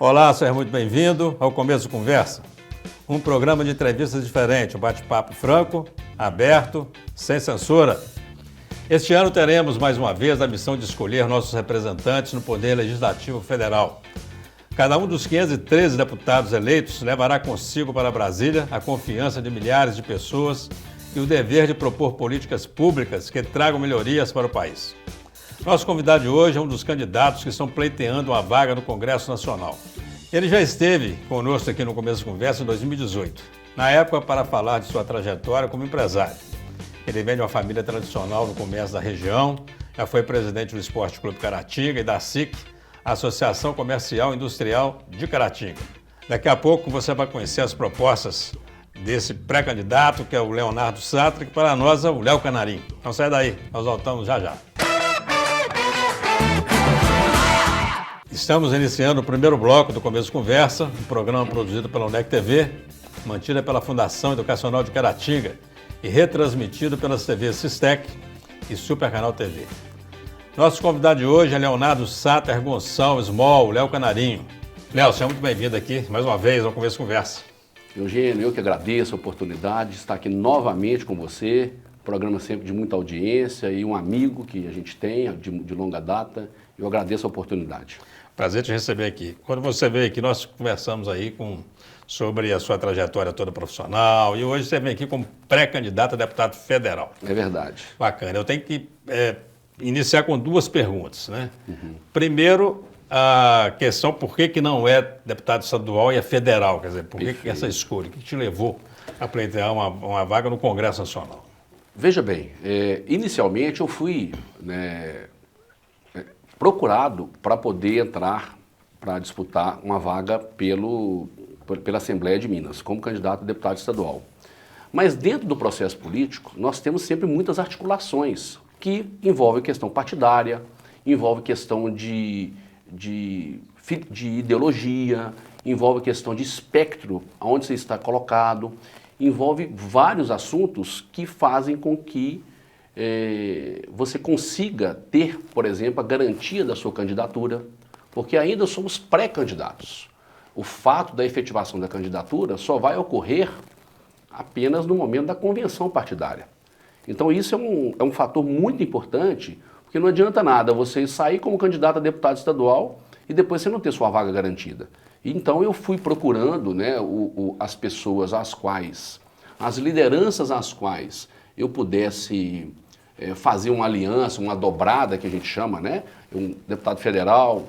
Olá, seja muito bem-vindo ao Começo Conversa, um programa de entrevistas diferente, um bate-papo franco, aberto, sem censura. Este ano teremos, mais uma vez, a missão de escolher nossos representantes no Poder Legislativo Federal. Cada um dos 513 deputados eleitos levará consigo para Brasília a confiança de milhares de pessoas e o dever de propor políticas públicas que tragam melhorias para o país. Nosso convidado de hoje é um dos candidatos que estão pleiteando uma vaga no Congresso Nacional. Ele já esteve conosco aqui no Começo de Conversa em 2018, na época para falar de sua trajetória como empresário. Ele vem de uma família tradicional no comércio da região, já foi presidente do Esporte Clube Caratinga e da SIC, Associação Comercial e Industrial de Caratinga. Daqui a pouco você vai conhecer as propostas desse pré-candidato, que é o Leonardo Satra, que para nós é o Léo Canarim. Então sai daí, nós voltamos já já. Estamos iniciando o primeiro bloco do Começo de Conversa, um programa produzido pela UNEC TV, mantida pela Fundação Educacional de Caratinga e retransmitido pelas TVs Sistec e Super Canal TV. Nosso convidado de hoje é Leonardo Satra Gonçalves Moll, Léo Canarinho. Léo, seja muito bem-vindo aqui, mais uma vez, ao Começo de Conversa. Eugênio, eu que agradeço a oportunidade de estar aqui novamente com você, programa sempre de muita audiência e um amigo que a gente tem de longa data. Eu agradeço a oportunidade. Prazer te receber aqui. Quando você veio aqui, nós conversamos aí sobre a sua trajetória toda profissional e hoje você vem aqui como pré-candidato a deputado federal. É verdade. Bacana. Eu tenho que iniciar com duas perguntas, né? Primeiro, a questão por que não é deputado estadual e é federal, quer dizer, por que essa escolha? O que te levou a pleitear uma vaga no Congresso Nacional? Veja bem, inicialmente eu fui procurado para poder entrar para disputar uma vaga pela Assembleia de Minas, como candidato a deputado estadual. Mas dentro do processo político, nós temos sempre muitas articulações que envolvem questão partidária, envolve questão de ideologia, envolve questão de espectro, aonde você está colocado, envolve vários assuntos que fazem com que você consiga ter, por exemplo, a garantia da sua candidatura, porque ainda somos pré-candidatos. O fato da efetivação da candidatura só vai ocorrer apenas no momento da convenção partidária. Então isso é um fator muito importante, porque não adianta nada você sair como candidato a deputado estadual e depois você não ter sua vaga garantida. Então eu fui procurando as pessoas as lideranças às quais eu pudesse fazer uma aliança, uma dobrada que a gente chama, um deputado federal,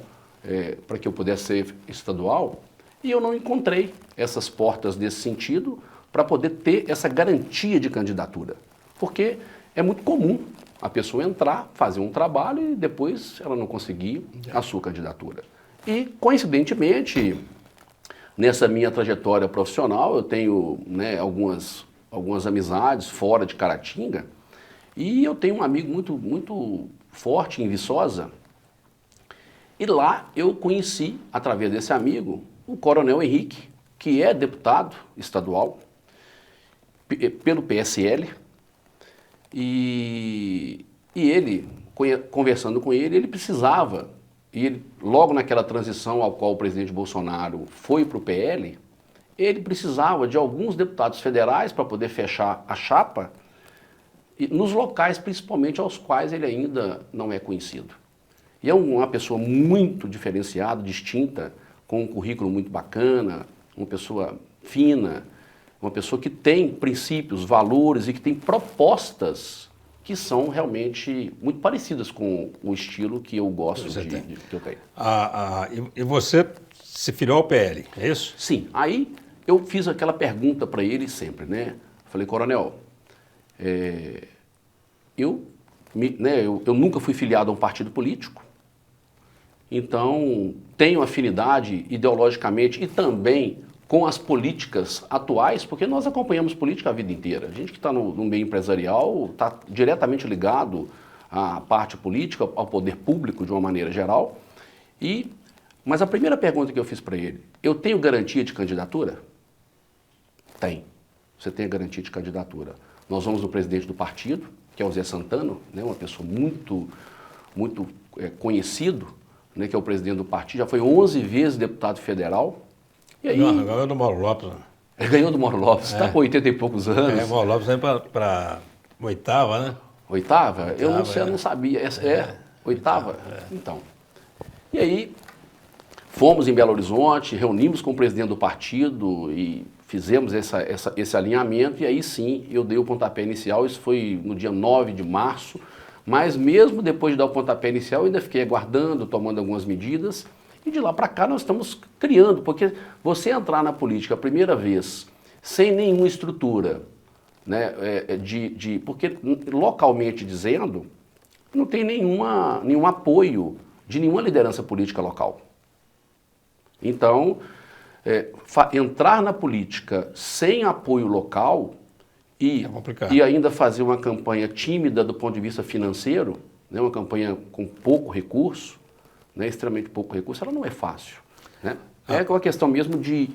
para que eu pudesse ser estadual, e eu não encontrei essas portas nesse sentido para poder ter essa garantia de candidatura. Porque é muito comum a pessoa entrar, fazer um trabalho e depois ela não conseguir a sua candidatura. E, coincidentemente, nessa minha trajetória profissional, eu tenho algumas amizades fora de Caratinga, e eu tenho um amigo muito forte em Viçosa, e lá eu conheci, através desse amigo, o Coronel Henrique, que é deputado estadual pelo PSL, e ele, conversando com ele precisava, e ele, logo naquela transição ao qual o presidente Bolsonaro foi para o PL, ele precisava de alguns deputados federais para poder fechar a chapa, e nos locais principalmente aos quais ele ainda não é conhecido. E é uma pessoa muito diferenciada, distinta, com um currículo muito bacana, uma pessoa fina, uma pessoa que tem princípios, valores e que tem propostas que são realmente muito parecidas com o estilo que eu gosto que eu tenho. E você se filiou ao PL, é isso? Sim. Aí eu fiz aquela pergunta para ele sempre, Falei, Coronel, eu nunca fui filiado a um partido político, então tenho afinidade ideologicamente e também com as políticas atuais, porque nós acompanhamos política a vida inteira. A gente que está no meio empresarial está diretamente ligado à parte política, ao poder público de uma maneira geral. Mas a primeira pergunta que eu fiz para ele, eu tenho garantia de candidatura? Tem. Você tem a garantia de candidatura. Nós vamos no presidente do partido, que é o Zé Santana, uma pessoa muito conhecido né, que é o presidente do partido, já foi 11 vezes deputado federal. E aí, Não, ganhou do Mauro Lopes. Né? Ele ganhou do Mauro Lopes, está com 80 e poucos anos. O Mauro Lopes vem para oitava, né? Oitava? Eu não sei, é. eu não sabia. Oitava? Então. E aí, fomos em Belo Horizonte, reunimos com o presidente do partido e fizemos esse alinhamento. E aí sim, eu dei o pontapé inicial. Isso foi no dia 9 de março. Mas mesmo depois de dar o pontapé inicial, eu ainda fiquei aguardando, tomando algumas medidas. E de lá para cá nós estamos criando, porque você entrar na política a primeira vez, sem nenhuma estrutura, né, porque localmente dizendo, não tem nenhum apoio de nenhuma liderança política local. Então, entrar na política sem apoio local e ainda fazer uma campanha tímida do ponto de vista financeiro, né, uma campanha com pouco recurso, né, extremamente pouco recurso, ela não é fácil. Né? É uma questão mesmo de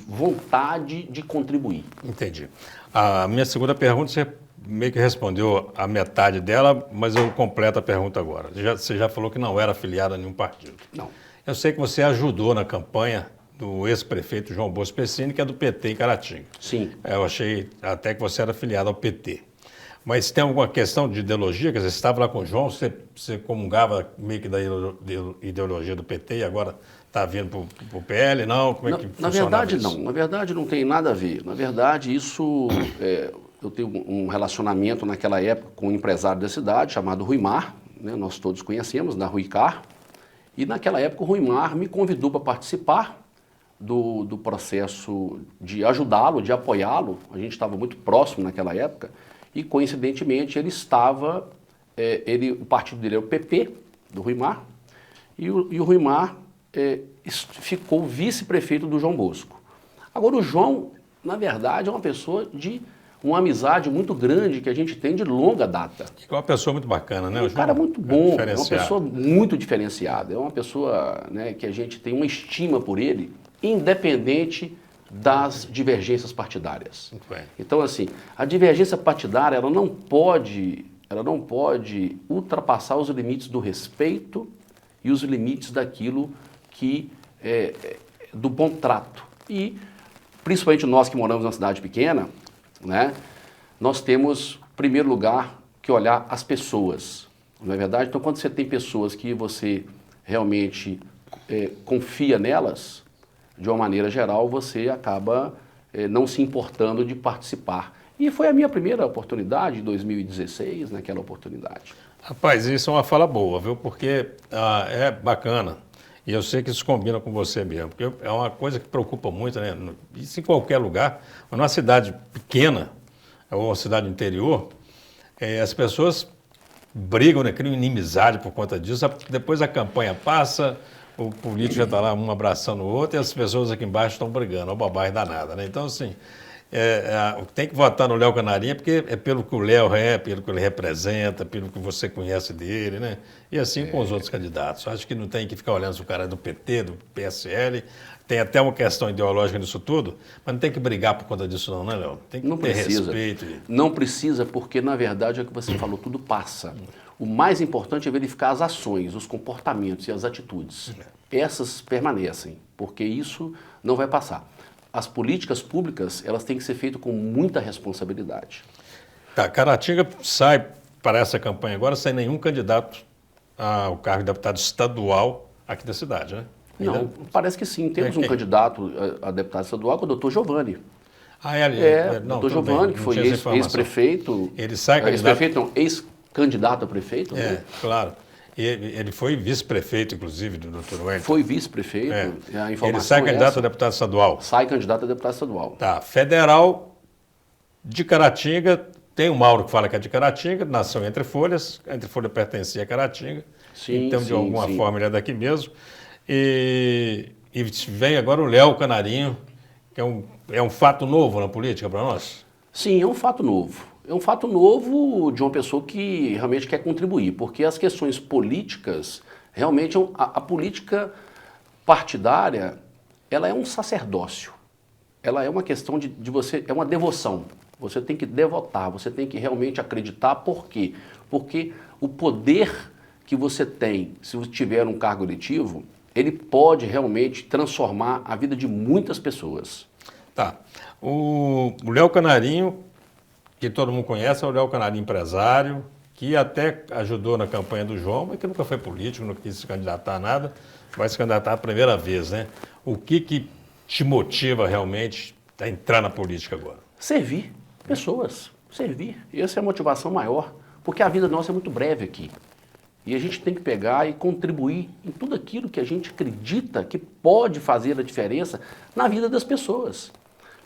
vontade de contribuir. Entendi. A minha segunda pergunta, você meio que respondeu a metade dela, mas eu completo a pergunta agora. Você já falou que não era afiliado a nenhum partido. Não. Eu sei que você ajudou na campanha do ex-prefeito João Bosco Pecini, que é do PT em Caratinga. Sim. Eu achei até que você era afiliado ao PT. Mas tem alguma questão de ideologia? Quer dizer, você estava lá com o João, você comungava meio que da ideologia do PT e agora está vindo para o PL? Não? Como é que Na verdade, isso? Não. Na verdade, não tem nada a ver. Na verdade, isso... eu tenho um relacionamento naquela época com um empresário da cidade chamado Ruimar, né? Nós todos conhecemos, da Ruicar. E naquela época o Ruimar me convidou para participar do processo de ajudá-lo, de apoiá-lo. A gente estava muito próximo naquela época. E, coincidentemente, ele estava, o partido dele é o PP, do Ruimar, e o Ruimar ficou vice-prefeito do João Bosco. Agora, o João, na verdade, é uma pessoa de uma amizade muito grande que a gente tem de longa data. É uma pessoa muito bacana, né? É um cara muito bom, é uma pessoa muito diferenciada, é uma pessoa, né, que a gente tem uma estima por ele, independente das divergências partidárias. Muito bem. Então, assim, a divergência partidária ela não pode ultrapassar os limites do respeito e os limites daquilo que do bom trato. E, principalmente nós que moramos numa cidade pequena, né, nós temos, em primeiro lugar, que olhar as pessoas, não é verdade? Então, quando você tem pessoas que você realmente confia nelas, de uma maneira geral, você acaba não se importando de participar. E foi a minha primeira oportunidade, em 2016, naquela oportunidade. Rapaz, isso é uma fala boa, viu? Porque é bacana. E eu sei que isso combina com você mesmo. Porque é uma coisa que preocupa muito, né? Isso em qualquer lugar. Mas numa cidade pequena, ou uma cidade interior, as pessoas brigam, né? Criam inimizade por conta disso. Depois a campanha passa... O político já está lá um abraçando o outro e as pessoas aqui embaixo estão brigando, é uma bobagem danada, né? Então, assim, tem que votar no Léo Canarinho porque é pelo que o Léo pelo que ele representa, pelo que você conhece dele, né? E assim com os outros candidatos. Acho que não tem que ficar olhando se o cara é do PT, do PSL, tem até uma questão ideológica nisso tudo, mas não tem que brigar por conta disso não, né, Léo? Tem que ter respeito. Não precisa, porque na verdade é o que você falou, tudo passa. O mais importante é verificar as ações, os comportamentos e as atitudes. Essas permanecem, porque isso não vai passar. As políticas públicas, elas têm que ser feitas com muita responsabilidade. Tá, Caratinga sai para essa campanha agora sem nenhum candidato ao cargo de deputado estadual aqui da cidade, né? Não, parece que sim. Temos um candidato a deputado estadual, que é o doutor Giovanni. Doutor Giovanni, que foi ex-prefeito. Ele sai candidato... Ex-prefeito não, ex-candidato a prefeito, né? Claro. Ele foi vice-prefeito, inclusive, do Dr. Wellington. Foi vice-prefeito. A informação ele sai candidato a deputado estadual. Sai candidato a deputado estadual. Tá. Federal de Caratinga, tem o Mauro que fala que é de Caratinga, nasceu Entre Folhas, Entre Folhas pertencia a Caratinga. Sim, então, de alguma forma, ele é daqui mesmo. E vem agora o Léo Canarinho, que é um fato novo na política para nós? Sim, é um fato novo. É um fato novo de uma pessoa que realmente quer contribuir, porque as questões políticas, realmente, a política partidária, ela é um sacerdócio. Ela é uma questão de você, é uma devoção. Você tem que devotar, você tem que realmente acreditar. Por quê? Porque o poder que você tem, se você tiver um cargo eletivo, ele pode realmente transformar a vida de muitas pessoas. Tá. O Léo Canarinho, que todo mundo conhece, é o Léo Canarinho empresário, que até ajudou na campanha do João, mas que nunca foi político, não quis se candidatar a nada, vai se candidatar a primeira vez, né? O que te motiva realmente a entrar na política agora? Servir pessoas, servir. Essa é a motivação maior, porque a vida nossa é muito breve aqui. E a gente tem que pegar e contribuir em tudo aquilo que a gente acredita que pode fazer a diferença na vida das pessoas.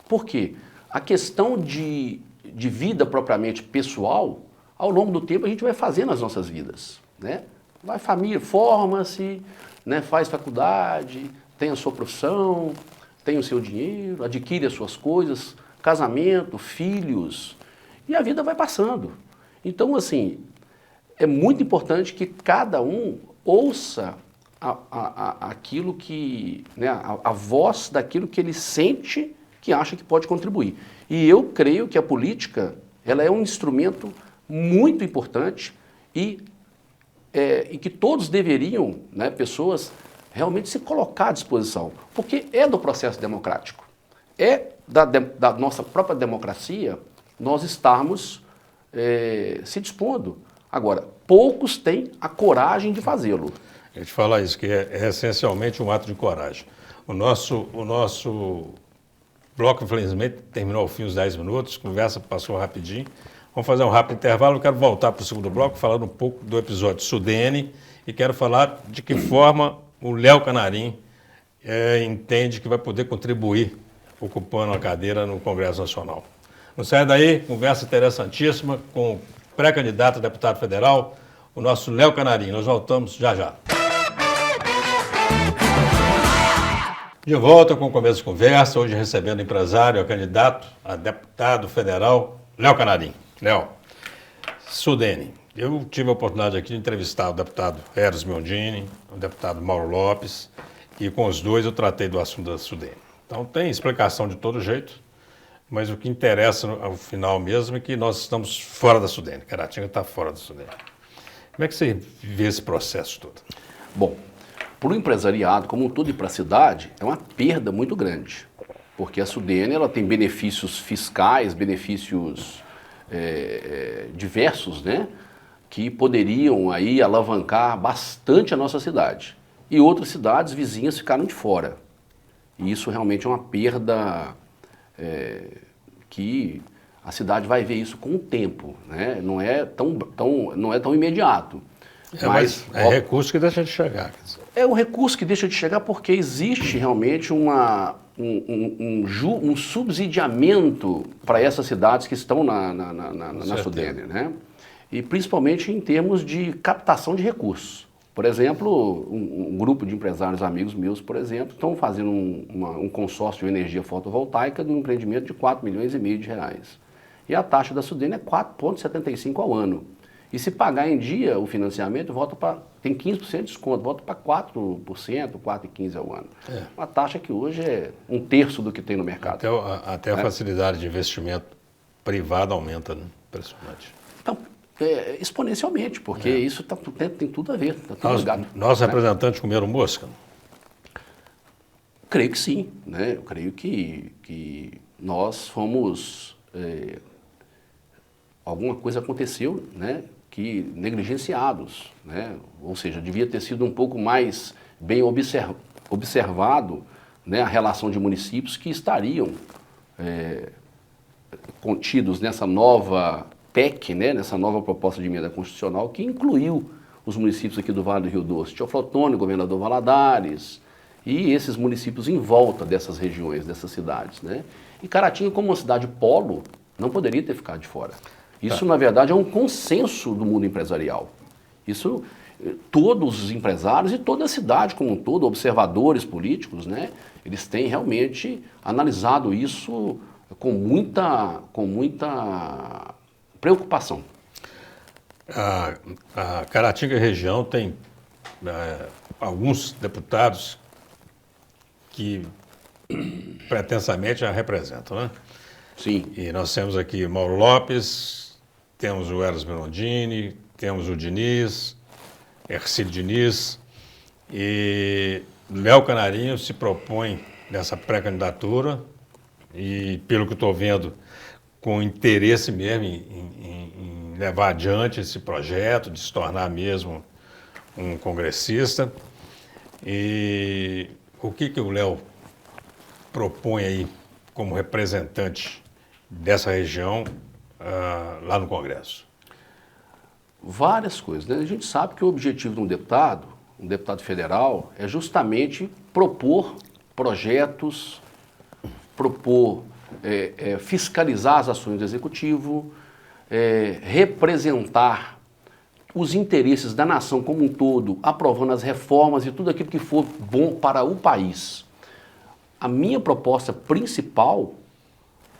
Por quê? A questão de vida propriamente pessoal, ao longo do tempo a gente vai fazendo nas nossas vidas, né? Vai família, forma-se, né? Faz faculdade, tem a sua profissão, tem o seu dinheiro, adquire as suas coisas, casamento, filhos, e a vida vai passando. Então, assim, é muito importante que cada um ouça aquilo que, né, a voz daquilo que ele sente que acha que pode contribuir. E eu creio que a política, ela é um instrumento muito importante e que todos deveriam, né, pessoas, realmente se colocar à disposição, porque é do processo democrático, é da nossa própria democracia nós estarmos se dispondo. Agora, poucos têm a coragem de fazê-lo. Eu te falar isso, que é essencialmente um ato de coragem. O nosso bloco, infelizmente, terminou ao fim os 10 minutos, a conversa passou rapidinho. Vamos fazer um rápido intervalo, eu quero voltar para o segundo bloco, falando um pouco do episódio Sudene, e quero falar de que forma o Léo Canarinho entende que vai poder contribuir ocupando a cadeira no Congresso Nacional. Não sai daí, conversa interessantíssima com o pré-candidato a deputado federal, o nosso Léo Canarinho. Nós voltamos já já. De volta com o Começo de Conversa, hoje recebendo o empresário, candidato a deputado federal, Léo Canarinho. Léo, Sudene, eu tive a oportunidade aqui de entrevistar o deputado Eros Biondini, o deputado Mauro Lopes, e com os dois eu tratei do assunto da Sudene. Então tem explicação de todo jeito, mas o que interessa ao final mesmo é que nós estamos fora da Sudene, Caratinga está fora da Sudene. Como é que você vê esse processo todo? Bom, para o empresariado, como um todo e para a cidade, é uma perda muito grande, porque a Sudene ela tem benefícios fiscais, benefícios diversos, né, que poderiam aí alavancar bastante a nossa cidade. E outras cidades vizinhas ficaram de fora. E isso realmente é uma perda que a cidade vai ver isso com o tempo, né? Não é tão imediato. Mas é recurso que deixa de chegar. É um recurso que deixa de chegar porque existe realmente um subsidiamento para essas cidades que estão na Sudene, né? E principalmente em termos de captação de recursos. Por exemplo, um grupo de empresários amigos meus, por exemplo, estão fazendo um consórcio de energia fotovoltaica de um empreendimento de 4,5 milhões de reais. E a taxa da Sudene é 4,75 ao ano. E se pagar em dia o financiamento, tem 15% de desconto, volta para 4%, 4,15% ao ano. Uma taxa que hoje é 1/3 do que tem no mercado. Até a facilidade de investimento privado aumenta, né? Impressionante. Então, exponencialmente, porque isso tem tudo a ver. Tá tudo ligado, nós representantes comeram mosca? Creio que sim, né? Eu creio que nós fomos... alguma coisa aconteceu, né? Que negligenciados, né? Ou seja, devia ter sido um pouco mais bem observado, né, a relação de municípios que estariam contidos nessa nova PEC, né, nessa nova proposta de emenda constitucional que incluiu os municípios aqui do Vale do Rio Doce, Teoflotone, Governador Valadares e esses municípios em volta dessas regiões, dessas cidades, né? E Caratinga, como uma cidade polo, não poderia ter ficado de fora. Isso, na verdade, é um consenso do mundo empresarial. Isso, todos os empresários e toda a cidade como um todo, observadores políticos, né, eles têm realmente analisado isso com muita preocupação. A Caratinga região tem alguns deputados que pretensamente a representam, né? Sim. E nós temos aqui Mauro Lopes, temos o Eros Biondini, temos o Diniz, Hercílio Diniz, e Léo Canarinho se propõe nessa pré-candidatura e, pelo que estou vendo, com interesse mesmo em levar adiante esse projeto, de se tornar mesmo um congressista. E o que o Léo propõe aí como representante dessa região lá no Congresso? Várias coisas, né? A gente sabe que o objetivo de um deputado federal, é justamente propor projetos, fiscalizar as ações do executivo, representar os interesses da nação como um todo, aprovando as reformas e tudo aquilo que for bom para o país. A minha proposta principal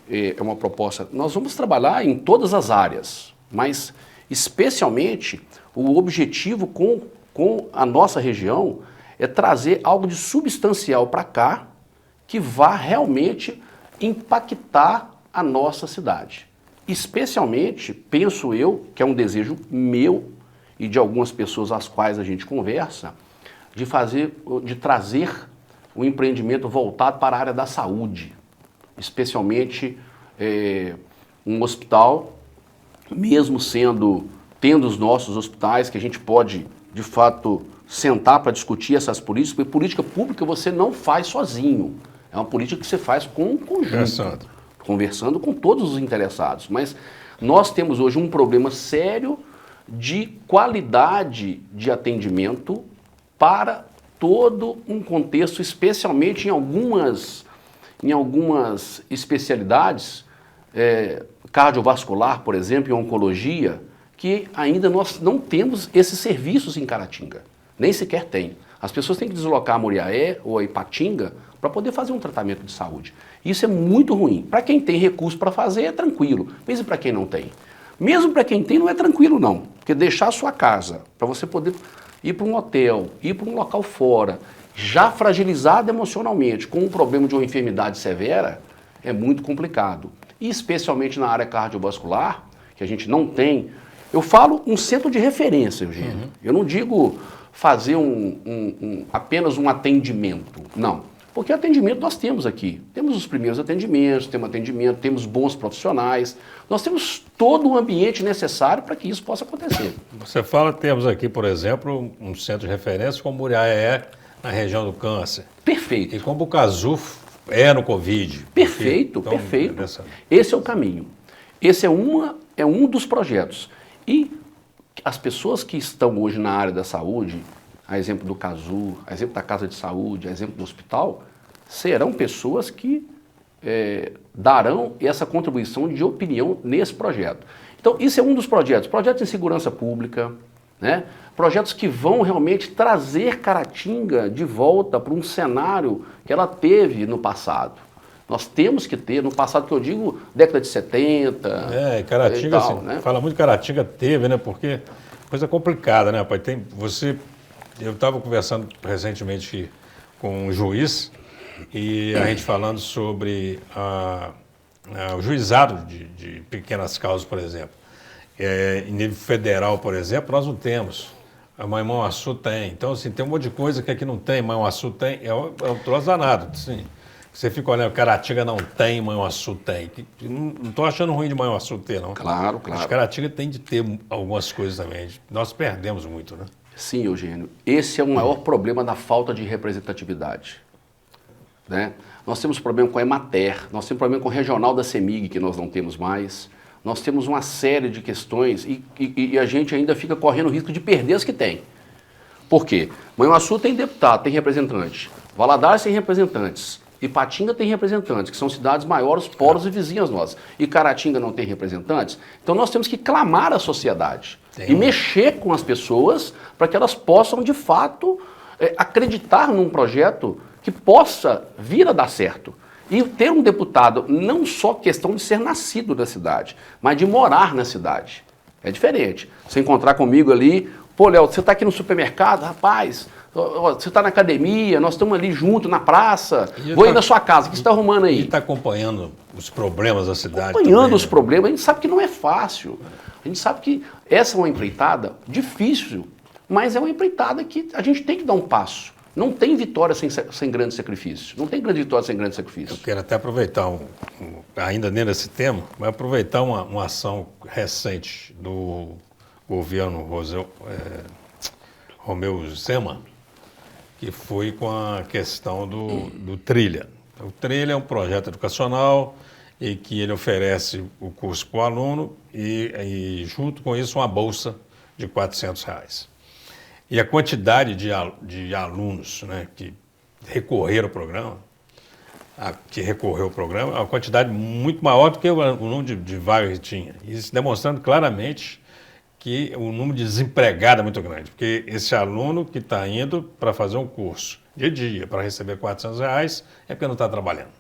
é uma proposta, nós vamos trabalhar em todas as áreas, mas especialmente o objetivo com a nossa região é trazer algo de substancial para cá que vá realmente impactar a nossa cidade. Especialmente, penso eu, que é um desejo meu e de algumas pessoas às quais a gente conversa, de trazer um empreendimento voltado para a área da saúde, especialmente um hospital, mesmo tendo os nossos hospitais, que a gente pode, de fato, sentar para discutir essas políticas, porque política pública você não faz sozinho, é uma política que você faz com um conjunto, conversando com todos os interessados. Mas nós temos hoje um problema sério de qualidade de atendimento para todo um contexto, especialmente em algumas especialidades, cardiovascular, por exemplo, e oncologia, que ainda nós não temos esses serviços em Caratinga, nem sequer tem. As pessoas têm que deslocar a Muriaé ou a Ipatinga para poder fazer um tratamento de saúde. Isso é muito ruim. Para quem tem recurso para fazer é tranquilo, mesmo para quem não tem. Mesmo para quem tem não é tranquilo não, porque deixar a sua casa para você poder ir para um hotel, ir para um local fora, já fragilizado emocionalmente, com um problema de uma enfermidade severa, é muito complicado. E especialmente na área cardiovascular, que a gente não tem. Eu falo um centro de referência, Eugênio. Uhum. Eu não digo fazer apenas um atendimento, não. Porque atendimento nós temos aqui. Temos os primeiros atendimentos, temos bons profissionais. Nós temos todo o ambiente necessário para que isso possa acontecer. Você fala, temos aqui, por exemplo, um centro de referência como Muriaé, na região do câncer. Perfeito. E como o Cazu no Covid. Perfeito, então, perfeito. Esse é o caminho. Esse é um dos projetos. E as pessoas que estão hoje na área da saúde, a exemplo do Cazu, a exemplo da Casa de Saúde, a exemplo do hospital, serão pessoas que darão essa contribuição de opinião nesse projeto. Então, isso é um dos projetos. Projetos em segurança pública, né? Projetos que vão realmente trazer Caratinga de volta para um cenário que ela teve no passado. Nós temos que ter, no passado que eu digo, década de 70. Caratinga, e tal, assim, né? Fala muito Caratinga teve, né? Porque coisa complicada, né, pai? Eu estava conversando recentemente com um juiz e a gente falando sobre o juizado de pequenas causas, por exemplo. Em nível federal, por exemplo, nós não temos. A Manhuaçu tem. Então, assim, tem um monte de coisa que aqui não tem, Manhuaçu tem. É um troço danado, assim. Você fica olhando, Caratinga não tem, Manhuaçu tem. Não estou achando ruim de Manhuaçu ter, não. Claro, claro. Mas Caratinga tem de ter algumas coisas também. Nós perdemos muito, né? Sim, Eugênio. Esse é o maior problema da falta de representatividade. Né? Nós temos problema com a Emater, nós temos problema com o regional da CEMIG, que nós não temos mais. Nós temos uma série de questões e a gente ainda fica correndo o risco de perder as que tem. Por quê? Manhuaçu tem deputado, tem representante. Valadares tem representantes. Ipatinga tem representantes, que são cidades maiores, polos e vizinhas nossas. E Caratinga não tem representantes. Então nós temos que clamar a sociedade e mexer com as pessoas para que elas possam, de fato, acreditar num projeto que possa vir a dar certo. E ter um deputado, não só questão de ser nascido na cidade, mas de morar na cidade. É diferente. Você encontrar comigo ali, pô, Léo, você está aqui no supermercado, rapaz, você está na academia, nós estamos ali junto na praça, vou ir na sua casa, o que você está arrumando aí? E está acompanhando os problemas da cidade. Acompanhando também, os problemas, a gente sabe que não é fácil. A gente sabe que essa é uma empreitada difícil, Mas é uma empreitada que a gente tem que dar um passo. Não tem vitória sem grande sacrifício. Não tem grande vitória sem grande sacrifício. Eu quero até aproveitar, ainda nesse tema, mas aproveitar uma ação recente do governo Romeu Zema, que foi com a questão do Trilha. O Trilha é um projeto educacional e que ele oferece o curso para o aluno e junto com isso uma bolsa de R$400. E a quantidade de alunos, né, que recorreram ao programa, é uma quantidade muito maior do que o número de vagas que tinha. Isso demonstrando claramente que o número de desempregado é muito grande, porque esse aluno que está indo para fazer um curso de dia para receber R$400 é porque não está trabalhando.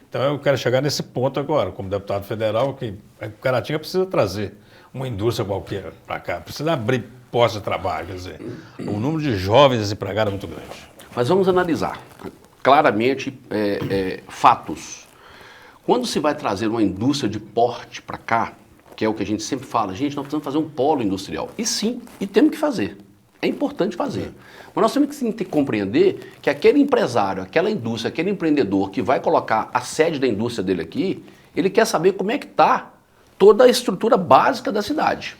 Então eu quero chegar nesse ponto agora, como deputado federal, que o Caratinga precisa trazer uma indústria qualquer para cá, precisa abrir postos de trabalho, quer dizer, o número de jovens desempregados é muito grande. Mas vamos analisar claramente fatos. Quando se vai trazer uma indústria de porte para cá, que é o que a gente sempre fala, gente, nós precisamos fazer um polo industrial. E sim, e temos que fazer. É importante fazer. Mas nós temos que compreender que aquele empresário, aquela indústria, aquele empreendedor que vai colocar a sede da indústria dele aqui, ele quer saber como é que está toda a estrutura básica da cidade.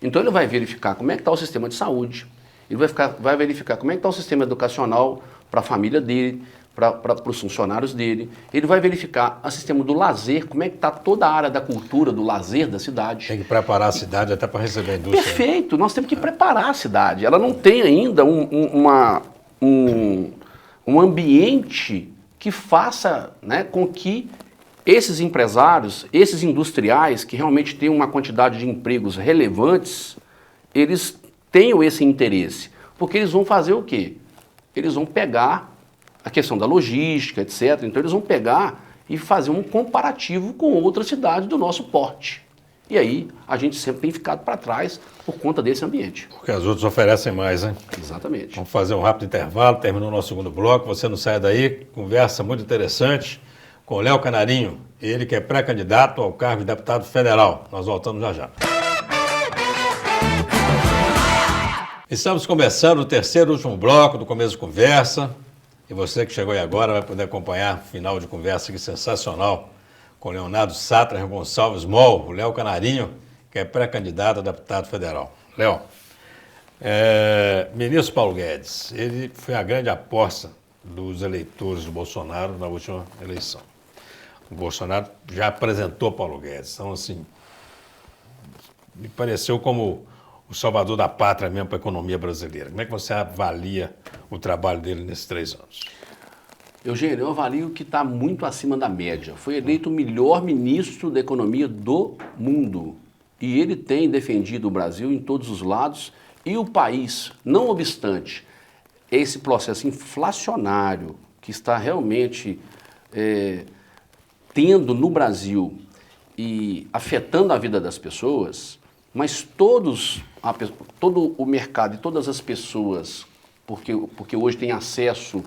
Então ele vai verificar como é que está o sistema de saúde, ele vai verificar como é que está o sistema educacional para a família dele, para os funcionários dele, ele vai verificar o sistema do lazer, como é que está toda a área da cultura, do lazer da cidade. Tem que preparar a cidade até para receber a indústria. Perfeito, nós temos que preparar a cidade. Ela não tem ainda um ambiente que faça, né, com que esses empresários, esses industriais, que realmente têm uma quantidade de empregos relevantes, eles tenham esse interesse. Porque eles vão fazer o quê? Eles vão pegar a questão da logística, etc. Então eles vão pegar e fazer um comparativo com outras cidades do nosso porte. E aí a gente sempre tem ficado para trás por conta desse ambiente. Porque as outras oferecem mais, né? Exatamente. Vamos fazer um rápido intervalo, terminou o nosso segundo bloco, você não sai daí, conversa muito interessante com o Léo Canarinho, ele que é pré-candidato ao cargo de deputado federal. Nós voltamos já já. Estamos começando o terceiro e último bloco do Começo de Conversa. E você que chegou aí agora vai poder acompanhar o final de conversa aqui sensacional com Leonardo Satra Gonçalves Moll, o Léo Canarinho, que é pré-candidato a deputado federal. Léo, ministro Paulo Guedes, ele foi a grande aposta dos eleitores do Bolsonaro na última eleição. O Bolsonaro já apresentou Paulo Guedes, então assim, me pareceu como o salvador da pátria mesmo para a economia brasileira. Como é que você avalia o trabalho dele nesses 3 anos? Eugênio, eu avalio que está muito acima da média. Foi eleito o melhor ministro da economia do mundo. E ele tem defendido o Brasil em todos os lados e o país, não obstante esse processo inflacionário que está realmente tendo no Brasil e afetando a vida das pessoas, mas todo o mercado e todas as pessoas, porque hoje tem acesso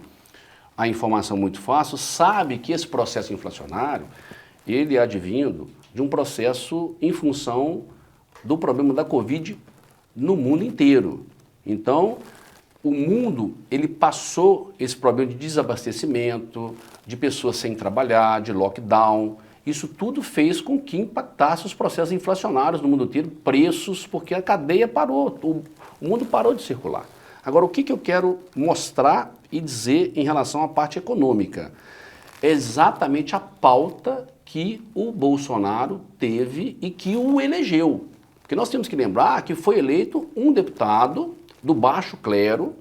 à informação muito fácil, sabe que esse processo inflacionário, ele é advindo de um processo em função do problema da Covid no mundo inteiro. Então, o mundo, ele passou esse problema de desabastecimento, de pessoas sem trabalhar, de lockdown. Isso tudo fez com que impactasse os processos inflacionários no mundo inteiro, preços, porque a cadeia parou, o mundo parou de circular. Agora, o que eu quero mostrar e dizer em relação à parte econômica? É exatamente a pauta que o Bolsonaro teve e que o elegeu. Porque nós temos que lembrar que foi eleito um deputado do baixo clero,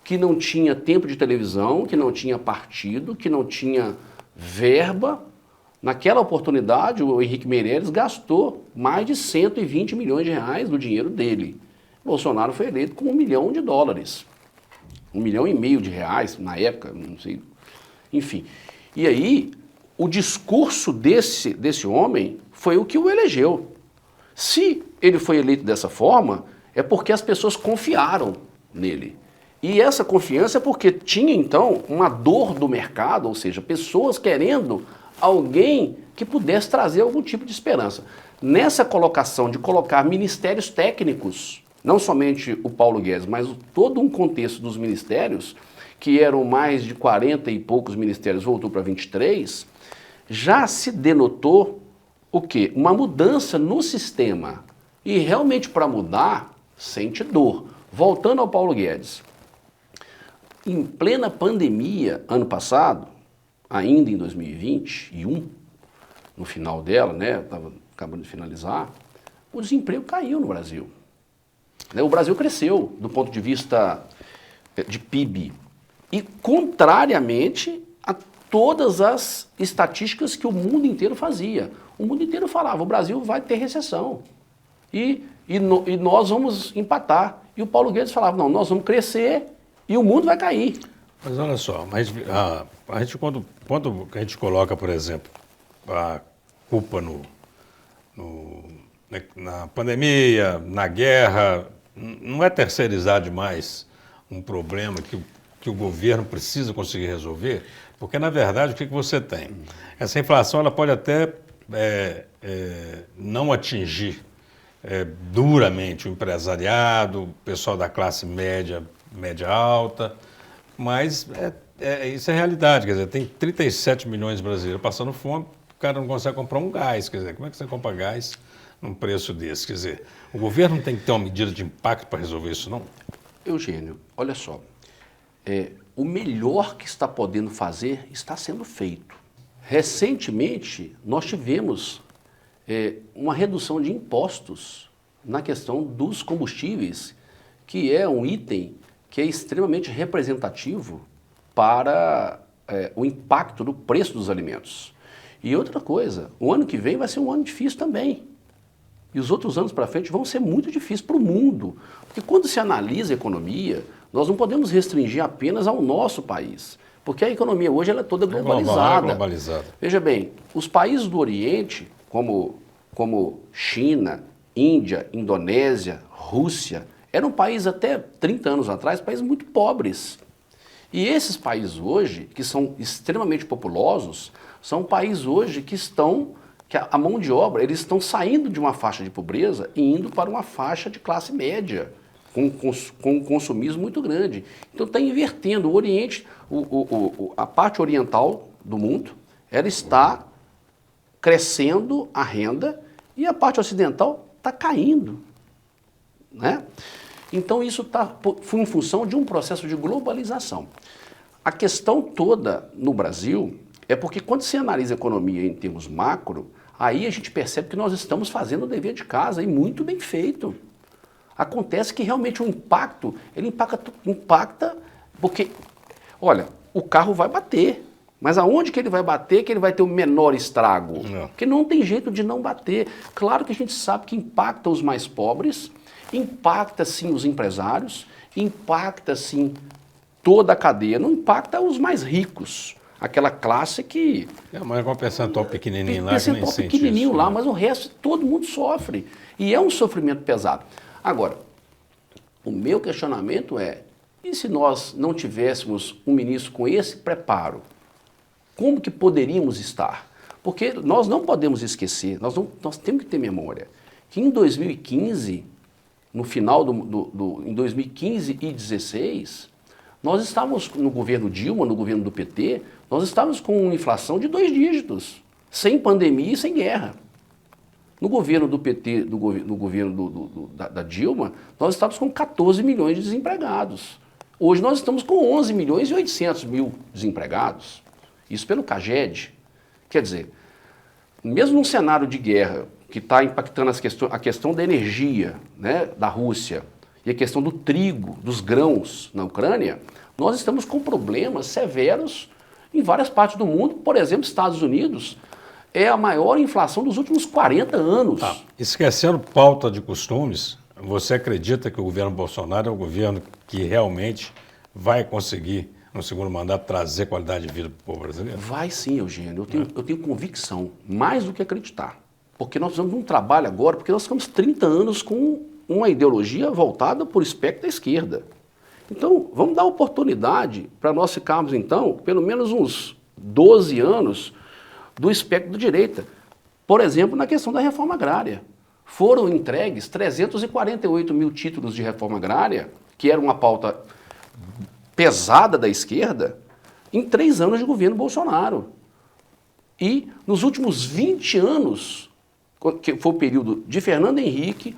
que não tinha tempo de televisão, que não tinha partido, que não tinha verba. Naquela oportunidade, o Henrique Meirelles gastou mais de 120 milhões de reais do dinheiro dele. Bolsonaro foi eleito com $1 milhão. $1,5 milhão de reais, na época, não sei. Enfim. E aí, o discurso desse homem foi o que o elegeu. Se ele foi eleito dessa forma, é porque as pessoas confiaram nele. E essa confiança é porque tinha, então, uma dor do mercado, ou seja, pessoas querendo alguém que pudesse trazer algum tipo de esperança. Nessa colocação de colocar ministérios técnicos não somente o Paulo Guedes, mas todo um contexto dos ministérios, que eram mais de 40 e poucos ministérios, voltou para 23, já se denotou o quê? Uma mudança no sistema. E realmente para mudar, sente dor. Voltando ao Paulo Guedes, em plena pandemia, ano passado, ainda em 2021, no final dela, né, estava acabando de finalizar, o desemprego caiu no Brasil. O Brasil cresceu do ponto de vista de PIB. E contrariamente a todas as estatísticas que o mundo inteiro fazia. O mundo inteiro falava, o Brasil vai ter recessão. E nós vamos empatar. E o Paulo Guedes falava, não, nós vamos crescer e o mundo vai cair. Mas olha só, a gente, quando a gente coloca, por exemplo, a culpa na pandemia, na guerra, não é terceirizar demais um problema que o governo precisa conseguir resolver, porque na verdade o que você tem? Essa inflação ela pode até não atingir duramente o empresariado, o pessoal da classe média alta, mas isso é realidade, quer dizer, tem 37 milhões de brasileiros passando fome, o cara não consegue comprar um gás, quer dizer, como é que você compra gás num preço desse? Quer dizer, o governo não tem que ter uma medida de impacto para resolver isso, não? Eugênio, olha só, o melhor que está podendo fazer está sendo feito. Recentemente, nós tivemos uma redução de impostos na questão dos combustíveis, que é um item que é extremamente representativo para o impacto do preço dos alimentos. E outra coisa, o ano que vem vai ser um ano difícil também. E os outros anos para frente vão ser muito difíceis para o mundo. Porque quando se analisa a economia, nós não podemos restringir apenas ao nosso país. Porque a economia hoje ela é toda globalizada. Globalizada. Veja bem, os países do Oriente, como China, Índia, Indonésia, Rússia, eram países até 30 anos atrás, países muito pobres. E esses países hoje, que são extremamente populosos, são países hoje que a mão de obra, eles estão saindo de uma faixa de pobreza e indo para uma faixa de classe média, com um consumismo muito grande. Então está invertendo. O Oriente, a parte oriental do mundo, ela está crescendo a renda e a parte ocidental está caindo, né? Então isso foi em função de um processo de globalização. A questão toda no Brasil é porque quando se analisa a economia em termos macro, aí a gente percebe que nós estamos fazendo o dever de casa e muito bem feito. Acontece que realmente o impacto, ele impacta porque, olha, o carro vai bater, mas aonde que ele vai bater que ele vai ter o menor estrago? Não. Porque não tem jeito de não bater. Claro que a gente sabe que impacta os mais pobres, impacta sim os empresários, impacta sim toda a cadeia, não impacta os mais ricos. Aquela classe que... mas com um percentual pequenininho lá que nem sente pequenininho isso, lá, né? mas o resto todo mundo sofre. E é um sofrimento pesado. Agora, o meu questionamento é, e se nós não tivéssemos um ministro com esse preparo? Como que poderíamos estar? Porque nós não podemos esquecer, nós temos que ter memória, que em 2015, no final em 2015 e 2016, nós estávamos no governo Dilma, no governo do PT, nós estávamos com uma inflação de 2 dígitos, sem pandemia e sem guerra. No governo do PT, no governo da Dilma, nós estávamos com 14 milhões de desempregados. Hoje nós estamos com 11 milhões e 800 mil desempregados. Isso pelo CAGED. Quer dizer, mesmo num cenário de guerra que está impactando a questão da energia, né, da Rússia, e a questão do trigo, dos grãos na Ucrânia, nós estamos com problemas severos em várias partes do mundo. Por exemplo, Estados Unidos é a maior inflação dos últimos 40 anos. Esquecendo pauta de costumes, você acredita que o governo Bolsonaro é o governo que realmente vai conseguir, no segundo mandato, trazer qualidade de vida para o povo brasileiro? Vai sim, Eugênio. Eu tenho convicção, mais do que acreditar. Porque nós precisamos de um trabalho agora, porque nós ficamos 30 anos com uma ideologia voltada por espectro da esquerda. Então, vamos dar oportunidade para nós ficarmos, então, pelo menos uns 12 anos do espectro da direita. Por exemplo, na questão da reforma agrária. foram entregues 348 mil títulos de reforma agrária, que era uma pauta pesada da esquerda, em 3 anos de governo Bolsonaro. E nos últimos 20 anos, que foi o período de Fernando Henrique,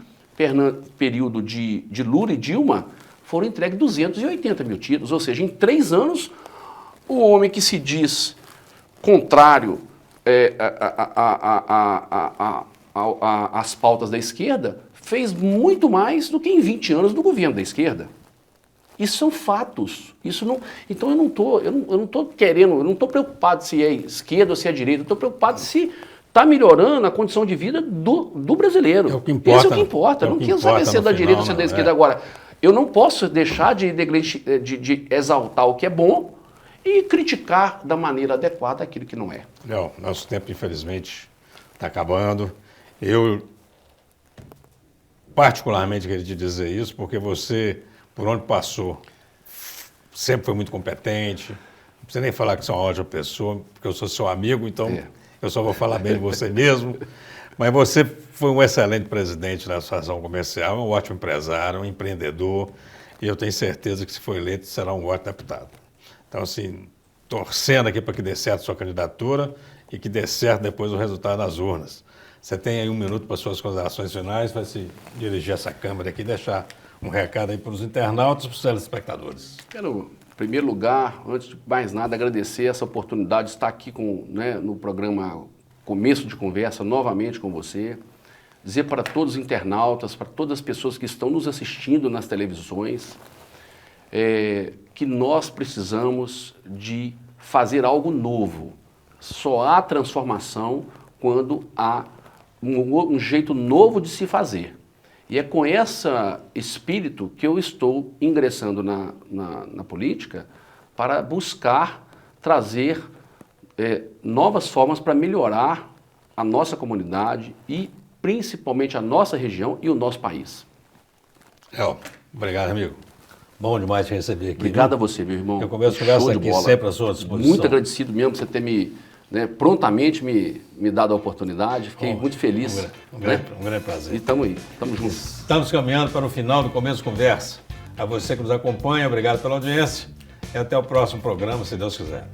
período de Lula e Dilma, foram entregues 280 mil títulos. Ou seja, em 3 anos, o homem que se diz contrário às pautas da esquerda fez muito mais do que em 20 anos do governo da esquerda. Isso são fatos. Isso não, então eu não estou querendo, eu não estou preocupado se é esquerda ou se é direita, eu estou preocupado se está melhorando a condição de vida do brasileiro. É o que importa. Esse é o que importa. Eu não quero saber se é da direita ou se é da esquerda. Agora, eu não posso deixar de exaltar o que é bom e criticar da maneira adequada aquilo que não é. Léo, nosso tempo, infelizmente, está acabando. Eu, particularmente, queria te dizer isso, porque você, por onde passou, sempre foi muito competente. Não precisa nem falar que você é uma ótima pessoa, porque eu sou seu amigo, então eu só vou falar bem de você mesmo. Mas você foi um excelente presidente da Associação Comercial, um ótimo empresário, um empreendedor, e eu tenho certeza que, se for eleito, será um ótimo deputado. Então, assim, torcendo aqui para que dê certo a sua candidatura e que dê certo depois o resultado das urnas. Você tem aí 1 minuto para suas considerações finais, vai se dirigir a essa câmera aqui e deixar um recado aí para os internautas e para os telespectadores. Quero, em primeiro lugar, antes de mais nada, agradecer essa oportunidade de estar aqui no programa Começo de Conversa, novamente com você. Dizer para todos os internautas, para todas as pessoas que estão nos assistindo nas televisões, que nós precisamos de fazer algo novo. Só há transformação quando há um jeito novo de se fazer. E é com esse espírito que eu estou ingressando na política para buscar trazer novas formas para melhorar a nossa comunidade e principalmente a nossa região e o nosso país. Léo, obrigado, amigo. Bom demais te receber aqui. Obrigado a você, meu irmão. Eu começo a conversa aqui sempre à sua disposição. Muito agradecido mesmo por você ter prontamente me dado a oportunidade. Fiquei muito feliz. Um grande prazer. E estamos aí, estamos juntos. Estamos caminhando para o final do Começo de Conversa. A você que nos acompanha, obrigado pela audiência. E até o próximo programa, se Deus quiser.